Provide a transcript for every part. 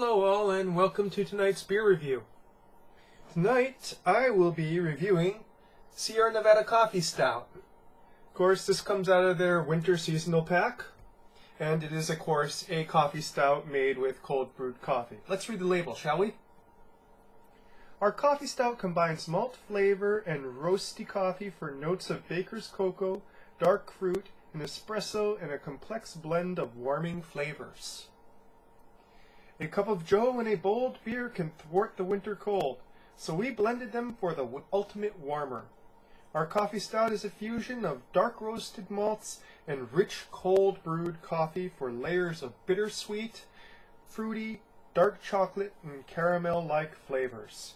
Hello all and welcome to tonight's beer review. Tonight I will be reviewing Sierra Nevada Coffee Stout. Of course, this comes out of their winter seasonal pack, and it is of course a coffee stout made with cold brewed coffee. Let's read the label, shall we? Our coffee stout combines malt flavor and roasty coffee for notes of baker's cocoa, dark fruit, and espresso, and a complex blend of warming flavors. A cup of joe and a bold beer can thwart the winter cold, so we blended them for the ultimate warmer. Our coffee stout is a fusion of dark roasted malts and rich cold brewed coffee for layers of bittersweet, fruity, dark chocolate, and caramel-like flavors.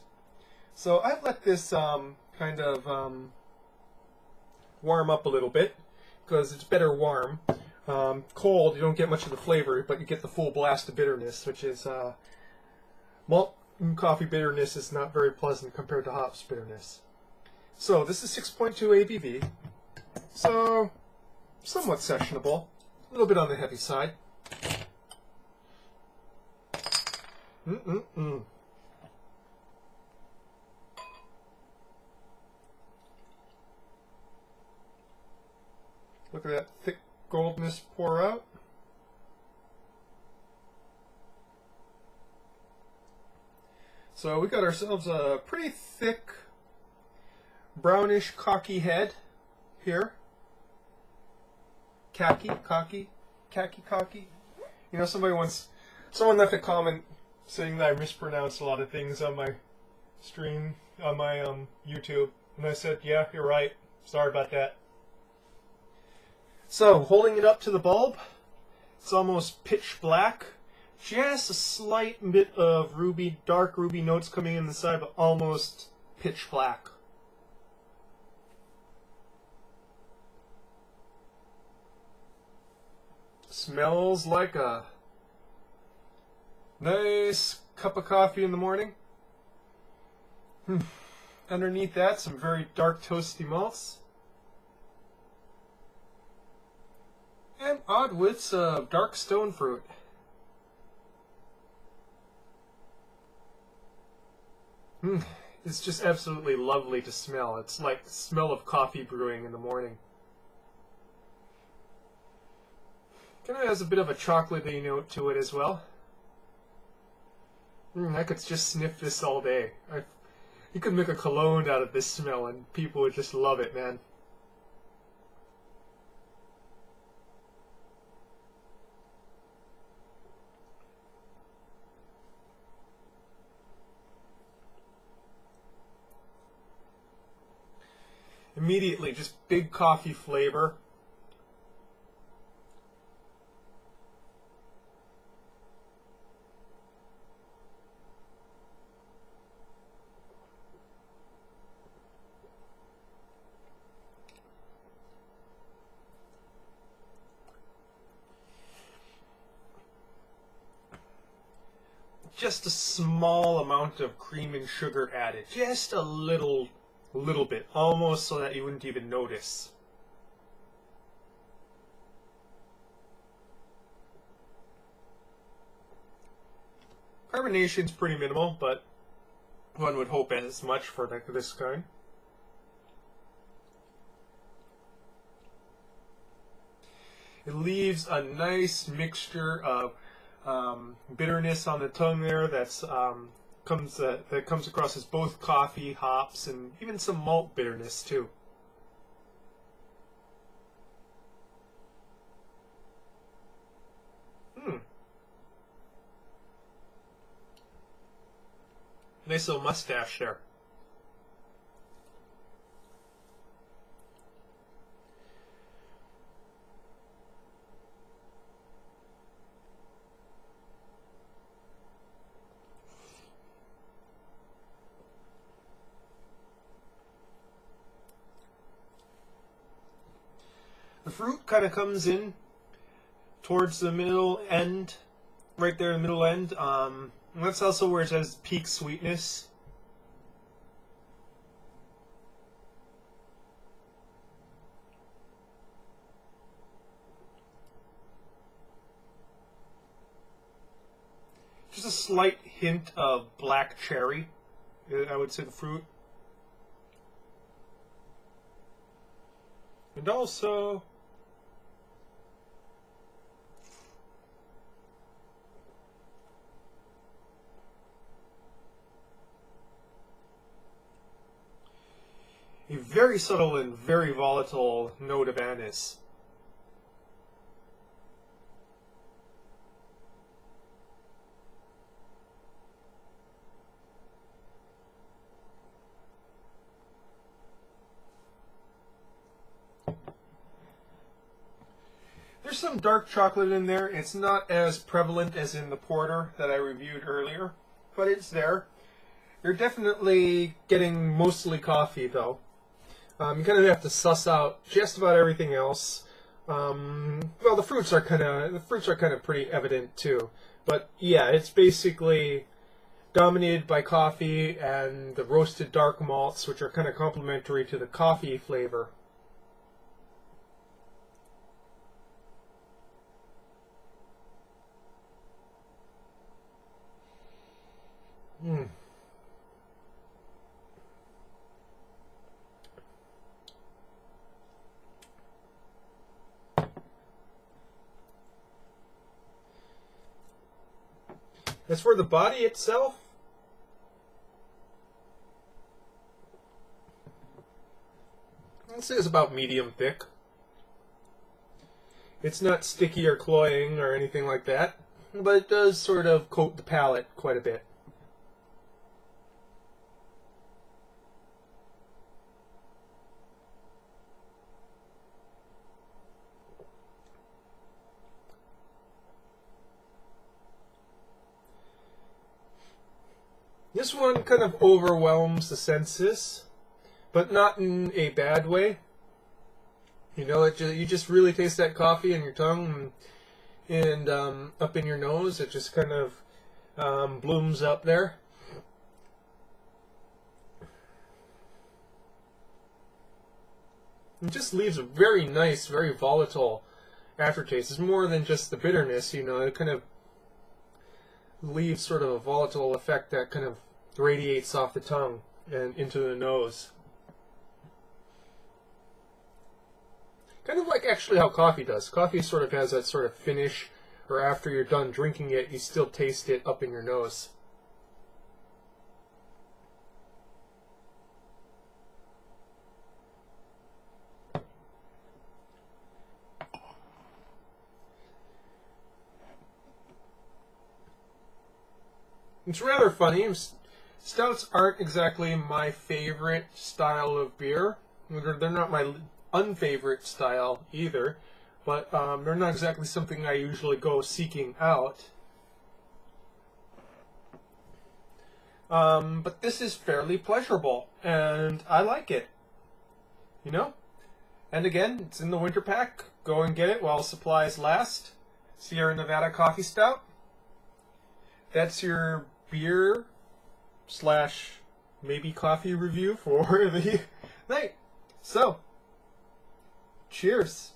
So I've let this kind of warm up a little bit, because it's better warm. Cold, you don't get much of the flavor, but you get the full blast of bitterness, which is malt and coffee bitterness is not very pleasant compared to hops bitterness. So this is 6.2 ABV, so somewhat sessionable, a little bit on the heavy side. Look at that thick goldness pour out. So we got ourselves a pretty thick brownish cocky head here. Khaki. You know, someone left a comment saying that I mispronounced a lot of things on my stream, on my YouTube, and I said, yeah, you're right. Sorry about that. So, holding it up to the bulb, it's almost pitch black. Just a slight bit of ruby, dark ruby notes coming in the side, but almost pitch black. Smells like a nice cup of coffee in the morning. Underneath that, some very dark toasty malts. And odd widths of dark stone fruit. It's just absolutely lovely to smell. It's like the smell of coffee brewing in the morning. Kind of has a bit of a chocolatey note to it as well. I could just sniff this all day. You could make a cologne out of this smell and people would just love it, man. Immediately, just big coffee flavor. Just a small amount of cream and sugar added. Just a little bit, almost so that you wouldn't even notice. Carbonation's pretty minimal, but one would hope as much for this kind. It leaves a nice mixture of bitterness on the tongue there that comes across as both coffee, hops, and even some malt bitterness too. Nice little mustache there. The fruit kind of comes in towards the middle end, right there in the middle end. That's also where it has peak sweetness. There's a slight hint of black cherry, I would say, the fruit. And also a very subtle and very volatile note of anise. There's some dark chocolate in there. It's not as prevalent as in the porter that I reviewed earlier, but it's there. You're definitely getting mostly coffee, though. You kind of have to suss out just about everything else. Well, the fruits are kind of pretty evident too. But yeah, it's basically dominated by coffee and the roasted dark malts, which are kind of complementary to the coffee flavor. Mm. As for the body itself, this is about medium thick. It's not sticky or cloying or anything like that, but it does sort of coat the palate quite a bit. This one kind of overwhelms the senses, but not in a bad way. You know, you just really taste that coffee in your tongue and up in your nose. It just kind of blooms up there. It just leaves a very nice, very volatile aftertaste. It's more than just the bitterness, you know. It kind of leaves sort of a volatile effect that kind of radiates off the tongue and into the nose. Kind of like actually how coffee does. Coffee sort of has that sort of finish, or after you're done drinking it, you still taste it up in your nose. It's rather funny. Stouts aren't exactly my favorite style of beer. They're not my unfavorite style either, but they're not exactly something I usually go seeking out. But this is fairly pleasurable, and I like it. You know? And again, it's in the winter pack. Go and get it while supplies last. Sierra Nevada Coffee Stout. That's your beer / maybe coffee review for the night. So, cheers.